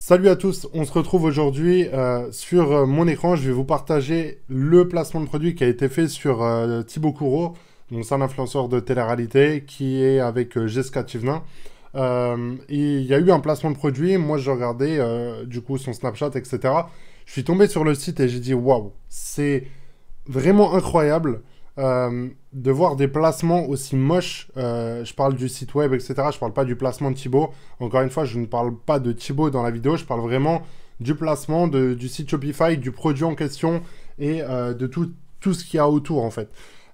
Salut à tous, on se retrouve aujourd'hui sur mon écran. Je vais vous partager le placement de produit qui a été fait sur Thibaut Courreau. Donc c'est un influenceur de télé-réalité qui est avec Jessica Thivenin. Et il y a eu un placement de produit. Moi, je regardais du coup son Snapchat, etc. Je suis tombé sur le site et j'ai dit waouh, c'est vraiment incroyable de voir des placements aussi moches. Je parle du site web, etc. Je parle pas du placement de Thibaut. Encore une fois, je ne parle pas de Thibaut dans la vidéo. Je parle vraiment du placement du site Shopify, du produit en question et de tout ce qu'il y a autour en fait.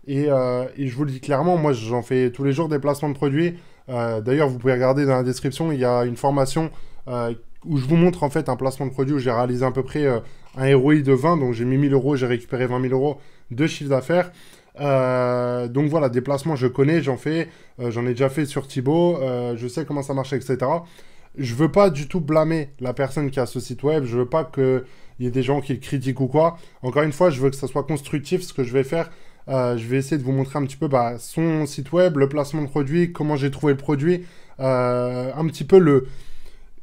Et je vous le dis clairement, moi j'en fais tous les jours des placements de produits. D'ailleurs, vous pouvez regarder dans la description, il y a une formation où je vous montre en fait un placement de produit où j'ai réalisé à peu près un ROI de 20. Donc j'ai mis 1000 euros, j'ai récupéré 20 000 euros de chiffre d'affaires. Donc voilà, des placements, je connais, j'en fais, j'en ai déjà fait sur Thibaut, je sais comment ça marche, etc. Je veux pas du tout blâmer la personne qui a ce site web, je veux pas qu'il y ait des gens qui le critiquent ou quoi. Encore une fois, je veux que ça soit constructif, ce que je vais faire. Je vais essayer de vous montrer un petit peu son site web, le placement de produit, comment j'ai trouvé le produit, un petit peu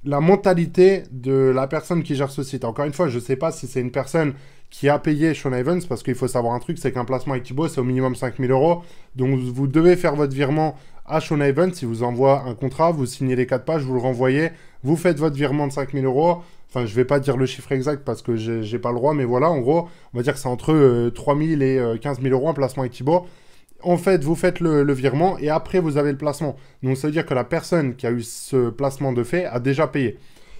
la mentalité de la personne qui gère ce site. Encore une fois, je ne sais pas si c'est une personne qui a payé Sean Evans, parce qu'il faut savoir un truc, c'est qu'un placement avec Thibaut, c'est au minimum 5 000 euros. Donc, vous devez faire votre virement à Sean Evans. Il vous envoie un contrat, vous signez les 4 pages, vous le renvoyez, vous faites votre virement de 5 000 euros. Enfin, je ne vais pas dire le chiffre exact parce que j'ai pas le droit, mais voilà, en gros, on va dire que c'est entre 3 000 et 15 000 euros un placement avec Thibaut. En fait, vous faites le virement et après, vous avez le placement. Donc, ça veut dire que la personne qui a eu ce placement de fait a déjà payé.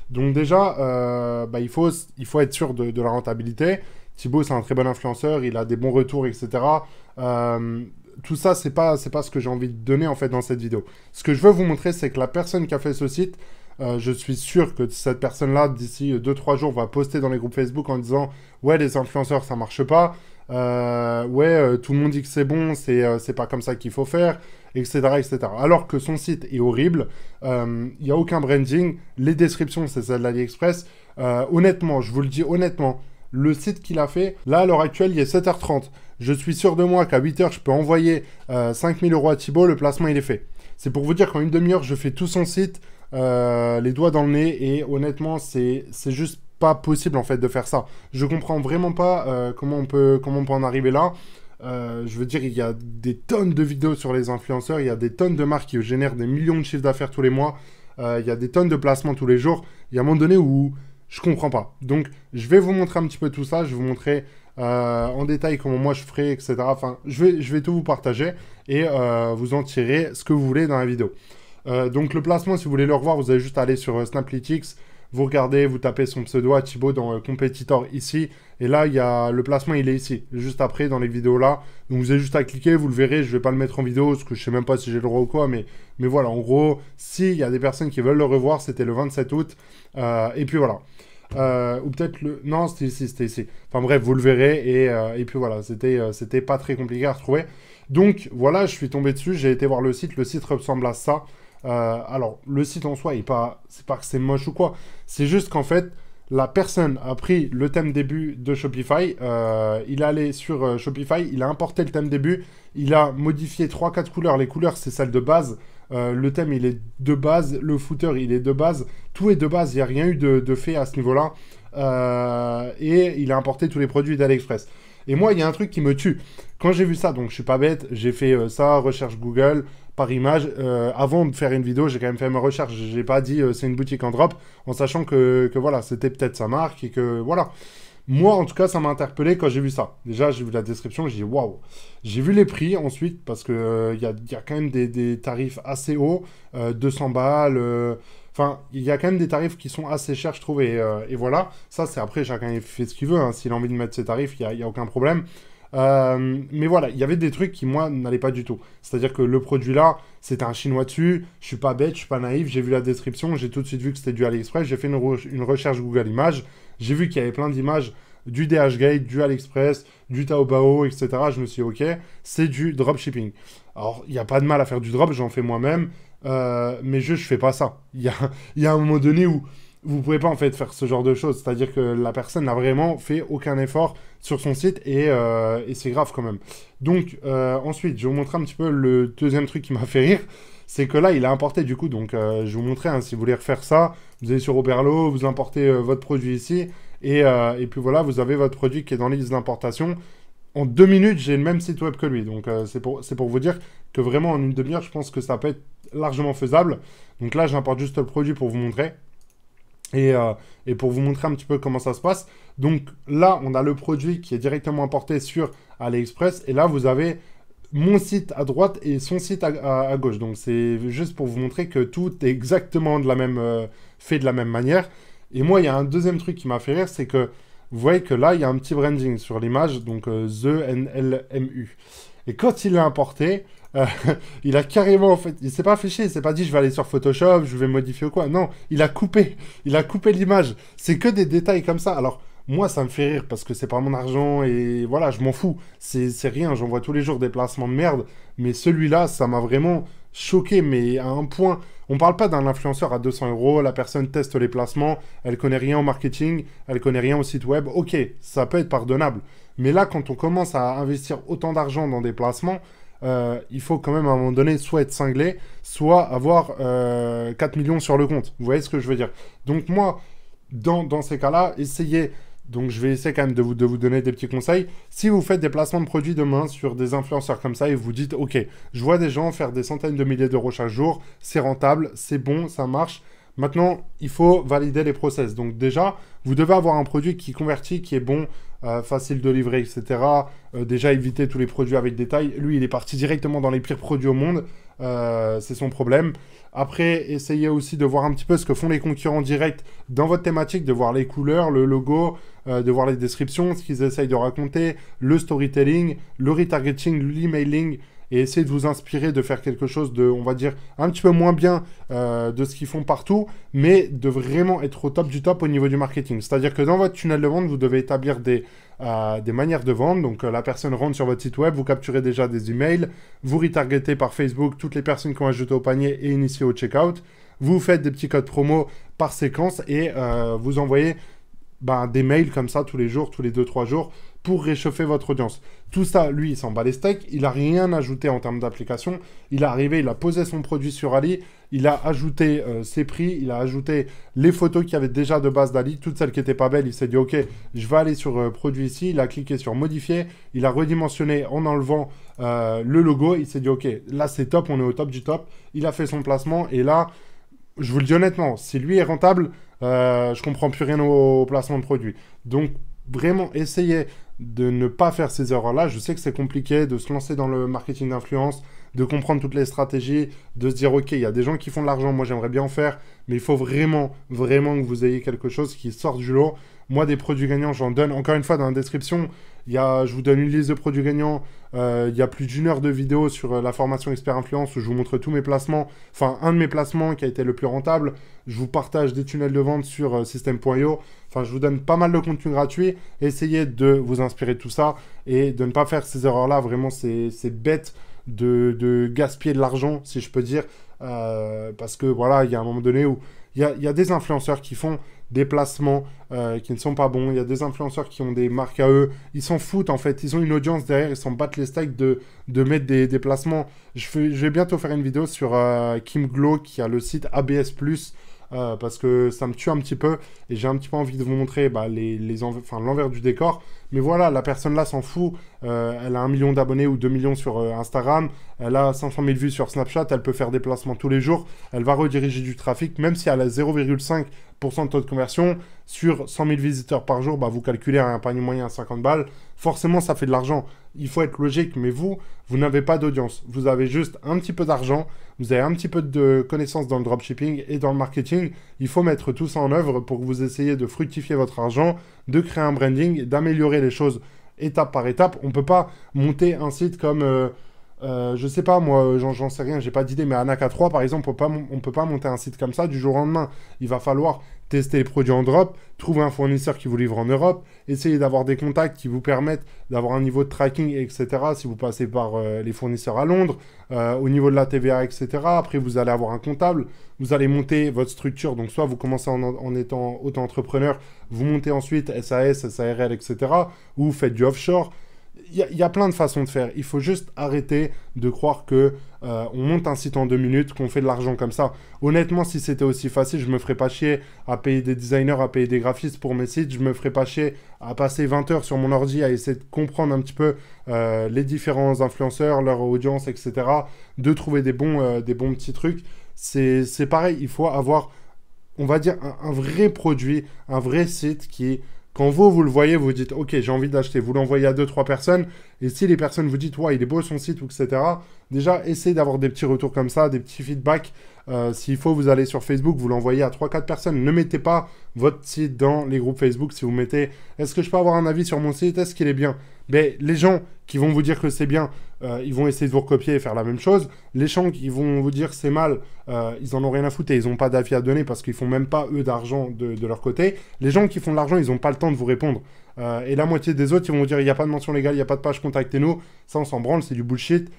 Donc déjà, il faut être sûr de la rentabilité. Thibaut, c'est un très bon influenceur, il a des bons retours, etc. Tout ça, c'est pas ce que j'ai envie de donner en fait dans cette vidéo. Ce que je veux vous montrer, c'est que la personne qui a fait ce site, je suis sûr que cette personne-là, d'ici 2-3 jours, va poster dans les groupes Facebook en disant « Ouais, les influenceurs, ça marche pas. Tout le monde dit que c'est bon, c'est pas comme ça qu'il faut faire. » etc., etc. Alors que son site est horrible, il n'y a aucun branding, les descriptions, c'est celle d'AliExpress. Honnêtement, je vous le dis honnêtement, le site qu'il a fait, là, à l'heure actuelle, il est 7h30. Je suis sûr de moi qu'à 8h, je peux envoyer 5 000 euros à Thibaut, le placement, il est fait. C'est pour vous dire qu'en une demi-heure, je fais tout son site, les doigts dans le nez, et honnêtement, c'est juste pas possible, en fait, de faire ça. Je comprends vraiment pas comment on peut en arriver là. Je veux dire, il y a des tonnes de vidéos sur les influenceurs, il y a des tonnes de marques qui génèrent des millions de chiffres d'affaires tous les mois, il y a des tonnes de placements tous les jours. Il y a un moment donné où je comprends pas. Donc, je vais vous montrer un petit peu tout ça, je vais vous montrer en détail comment moi je ferai, etc. Enfin, je vais tout vous partager et vous en tirer ce que vous voulez dans la vidéo. Donc, le placement, si vous voulez le revoir, vous avez juste à aller sur Snaplytics. Vous regardez, vous tapez son pseudo à Thibaut dans Competitor ici. Et là, il y a le placement, il est ici, juste après dans les vidéos là. Donc vous avez juste à cliquer, vous le verrez. Je vais pas le mettre en vidéo parce que je sais même pas si j'ai le droit ou quoi. Mais voilà, en gros, s'il y a des personnes qui veulent le revoir, c'était le 27 août. Et puis voilà. Ou peut-être le... Non, c'était ici, c'était ici. Enfin bref, vous le verrez. Et puis voilà, c'était pas très compliqué à retrouver. Donc voilà, je suis tombé dessus, j'ai été voir le site. Le site ressemble à ça. Alors, le site en soi, c'est pas que c'est moche ou quoi. C'est juste qu'en fait, la personne a pris le thème début de Shopify. Il est allé sur Shopify, il a importé le thème début. Il a modifié 3-4 couleurs. Les couleurs, c'est celle de base. Le thème, il est de base. Le footer, il est de base. Tout est de base. Il n'y a rien eu de fait à ce niveau-là. Et il a importé tous les produits d'AliExpress. Et moi, il y a un truc qui me tue. Quand j'ai vu ça, donc je suis pas bête, j'ai fait ça, recherche Google, par image. Avant de faire une vidéo, j'ai quand même fait ma recherche. J'ai pas dit c'est une boutique en drop, en sachant que voilà, c'était peut-être sa marque et que voilà. Moi, en tout cas, ça m'a interpellé quand j'ai vu ça. Déjà, j'ai vu la description, j'ai dit waouh. J'ai vu les prix ensuite, parce que y a quand même des tarifs assez hauts, 200 balles. Enfin, il y a quand même des tarifs qui sont assez chers, je trouve. Et voilà, ça, c'est après, chacun fait ce qu'il veut. Hein. S'il a envie de mettre ses tarifs, il n'y a aucun problème. Mais voilà, il y avait des trucs qui, moi, n'allaient pas du tout. C'est-à-dire que le produit là, c'était un chinois dessus. Je suis pas bête, je suis pas naïf. J'ai vu la description, j'ai tout de suite vu que c'était du AliExpress. J'ai fait une recherche Google Images. J'ai vu qu'il y avait plein d'images du DHgate, du AliExpress, du Taobao, etc. Je me suis dit, ok, c'est du dropshipping. Alors, il n'y a pas de mal à faire du drop, j'en fais moi-même. Mais je fais pas ça. Il y a un moment donné où vous pouvez pas en fait faire ce genre de choses. C'est-à-dire que la personne n'a vraiment fait aucun effort sur son site et c'est grave quand même. Donc ensuite, je vais vous montrer un petit peu le deuxième truc qui m'a fait rire. C'est que là, il a importé du coup, donc je vais vous montrer, hein, si vous voulez refaire ça, Vous allez sur Oberlo, vous importez votre produit ici, et puis voilà, vous avez votre produit qui est dans la liste d'importation. En 2 minutes, j'ai le même site web que lui. Donc, c'est pour vous dire que vraiment, en une demi-heure, je pense que ça peut être largement faisable. Donc là, j'importe juste le produit pour vous montrer. Et pour vous montrer un petit peu comment ça se passe. Donc là, on a le produit qui est directement importé sur AliExpress. Et là, vous avez mon site à droite et son site à gauche. Donc c'est juste pour vous montrer que tout est exactement de la même, fait de la même manière. Et moi, il y a un deuxième truc qui m'a fait rire, c'est que vous voyez que là, il y a un petit branding sur l'image, donc The NLMU. Et quand il l'a importé, euh, il a carrément, en fait, il s'est pas affiché, il s'est pas dit je vais aller sur Photoshop, je vais modifier ou quoi. Non, il a coupé l'image. C'est que des détails comme ça. Alors, moi, ça me fait rire parce que c'est pas mon argent et voilà, je m'en fous. C'est rien, j'en vois tous les jours des placements de merde. Mais celui-là, ça m'a vraiment choqué, mais à un point. On parle pas d'un influenceur à 200 euros, la personne teste les placements, elle connaît rien au marketing, elle connaît rien au site web. Ok, ça peut être pardonnable. Mais là, quand on commence à investir autant d'argent dans des placements, il faut quand même à un moment donné soit être cinglé, soit avoir 4 millions sur le compte. Vous voyez ce que je veux dire? Donc moi, dans ces cas-là, essayez. Donc je vais essayer quand même de vous donner des petits conseils. Si vous faites des placements de produits demain sur des influenceurs comme ça et vous dites, ok, je vois des gens faire des centaines de milliers d'euros chaque jour, c'est rentable, c'est bon, ça marche. Maintenant, il faut valider les process. Donc déjà, vous devez avoir un produit qui convertit, qui est bon, facile de livrer, etc. Déjà, éviter tous les produits avec détail. Lui, il est parti directement dans les pires produits au monde. C'est son problème. Après, essayez aussi de voir un petit peu ce que font les concurrents directs dans votre thématique, de voir les couleurs, le logo, de voir les descriptions, ce qu'ils essayent de raconter, le storytelling, le retargeting, l'emailing, et essayez de vous inspirer de faire quelque chose de, on va dire, un petit peu moins bien de ce qu'ils font partout, mais de vraiment être au top du top au niveau du marketing. C'est-à-dire que dans votre tunnel de vente, vous devez établir des manières de vendre. Donc la personne rentre sur votre site web, vous capturez déjà des emails, vous retargetez par Facebook toutes les personnes qui ont ajouté au panier et initié au checkout, vous faites des petits codes promo par séquence et vous envoyez des mails comme ça tous les jours, tous les 2-3 jours, pour réchauffer votre audience. Tout ça, lui, il s'en bat les steaks, il n'a rien ajouté en termes d'application, il est arrivé, il a posé son produit sur Ali, il a ajouté ses prix, il a ajouté les photos qu'il y avait déjà de base d'Ali, toutes celles qui n'étaient pas belles, il s'est dit, ok, je vais aller sur produit ici, il a cliqué sur modifier, il a redimensionné en enlevant le logo, il s'est dit, ok, là c'est top, on est au top du top, il a fait son placement, et là, je vous le dis honnêtement, si lui est rentable, je comprends plus rien au placement de produit. Donc, vraiment, essayez de ne pas faire ces erreurs-là. Je sais que c'est compliqué de se lancer dans le marketing d'influence, de comprendre toutes les stratégies, de se dire, OK, il y a des gens qui font de l'argent, moi j'aimerais bien en faire, mais il faut vraiment, vraiment que vous ayez quelque chose qui sort du lot. Moi, des produits gagnants, j'en donne. Encore une fois, dans la description, je vous donne une liste de produits gagnants. Il y a plus d'1 heure de vidéo sur la formation Expert Influence où je vous montre tous mes placements. Enfin, un de mes placements qui a été le plus rentable. Je vous partage des tunnels de vente sur System.io. Enfin, je vous donne pas mal de contenu gratuit. Essayez de vous inspirer de tout ça et de ne pas faire ces erreurs-là. Vraiment, c'est bête de gaspiller de l'argent, si je peux dire. Parce que voilà, il y a un moment donné où il y a des influenceurs qui font des placements qui ne sont pas bons. Il y a des influenceurs qui ont des marques à eux. Ils s'en foutent en fait. Ils ont une audience derrière. Ils s'en battent les steaks de mettre des placements. Je vais bientôt faire une vidéo sur Kim Glow qui a le site ABS+. Parce que ça me tue un petit peu et j'ai un petit peu envie de vous montrer l'envers du décor. Mais voilà, la personne là s'en fout. Elle a 1 million d'abonnés ou 2 millions sur Instagram. Elle a 500 000 vues sur Snapchat. Elle peut faire des placements tous les jours. Elle va rediriger du trafic, même si elle a 0,5% de taux de conversion. Sur 100 000 visiteurs par jour, vous calculez un panier moyen à 50 balles. Forcément, ça fait de l'argent. Il faut être logique, mais vous n'avez pas d'audience. Vous avez juste un petit peu d'argent. Vous avez un petit peu de connaissances dans le dropshipping et dans le marketing. Il faut mettre tout ça en œuvre pour que vous essayiez de fructifier votre argent, de créer un branding, d'améliorer les choses étape par étape. On ne peut pas monter un site comme, je sais pas, moi, j'en sais rien, j'ai pas d'idée, mais Anaka 3, par exemple, on peut pas monter un site comme ça du jour au lendemain. Il va falloir tester les produits en drop, trouver un fournisseur qui vous livre en Europe, essayer d'avoir des contacts qui vous permettent d'avoir un niveau de tracking, etc. Si vous passez par les fournisseurs à Londres, au niveau de la TVA, etc. Après, vous allez avoir un comptable, vous allez monter votre structure. Donc, soit vous commencez en étant auto-entrepreneur, vous montez ensuite SAS, SARL, etc. Ou vous faites du offshore. Il y a plein de façons de faire. Il faut juste arrêter de croire que on monte un site en 2 minutes, qu'on fait de l'argent comme ça. Honnêtement, si c'était aussi facile, je me ferais pas chier à payer des designers, à payer des graphistes pour mes sites. Je me ferais pas chier à passer 20 heures sur mon ordi à essayer de comprendre un petit peu les différents influenceurs, leur audience, etc. De trouver des bons petits trucs. C'est pareil, il faut avoir, on va dire, un vrai produit, un vrai site qui... Quand vous le voyez, vous dites, OK, j'ai envie d'acheter. Vous l'envoyez à 2-3 personnes. Et si les personnes vous disent, ouais, il est beau son site, etc., déjà, essayez d'avoir des petits retours comme ça, des petits feedbacks. S'il faut, vous allez sur Facebook, vous l'envoyez à 3-4 personnes. Ne mettez pas votre site dans les groupes Facebook. Si vous mettez, est-ce que je peux avoir un avis sur mon site? Est-ce qu'il est bien? Mais les gens qui vont vous dire que c'est bien, ils vont essayer de vous recopier et faire la même chose. Les gens qui vont vous dire c'est mal, ils en ont rien à foutre et ils n'ont pas d'avis à donner parce qu'ils font même pas, eux, d'argent de leur côté. Les gens qui font de l'argent, ils n'ont pas le temps de vous répondre. Et la moitié des autres, ils vont vous dire il n'y a pas de mention légale, il n'y a pas de page, contactez-nous. Ça, on s'en branle, c'est du bullshit.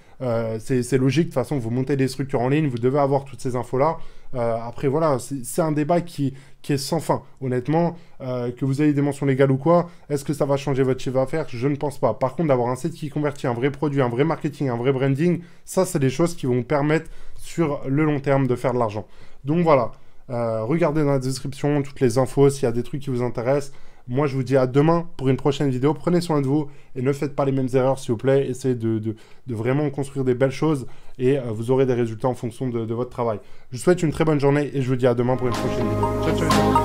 C'est logique, de toute façon, vous montez des structures en ligne, vous devez avoir toutes ces infos-là. Après, voilà, c'est un débat qui est sans fin. Honnêtement, que vous ayez des mentions légales ou quoi, est-ce que ça va changer votre chiffre d'affaires? Je ne pense pas. Par contre, d'avoir un site qui convertit, un vrai produit, un vrai marketing, un vrai branding, ça, c'est des choses qui vont vous permettre sur le long terme de faire de l'argent. Donc voilà, regardez dans la description toutes les infos, s'il y a des trucs qui vous intéressent. Moi, je vous dis à demain pour une prochaine vidéo. Prenez soin de vous et ne faites pas les mêmes erreurs, s'il vous plaît. Essayez de vraiment construire des belles choses et vous aurez des résultats en fonction de votre travail. Je vous souhaite une très bonne journée et je vous dis à demain pour une prochaine vidéo. Ciao, ciao.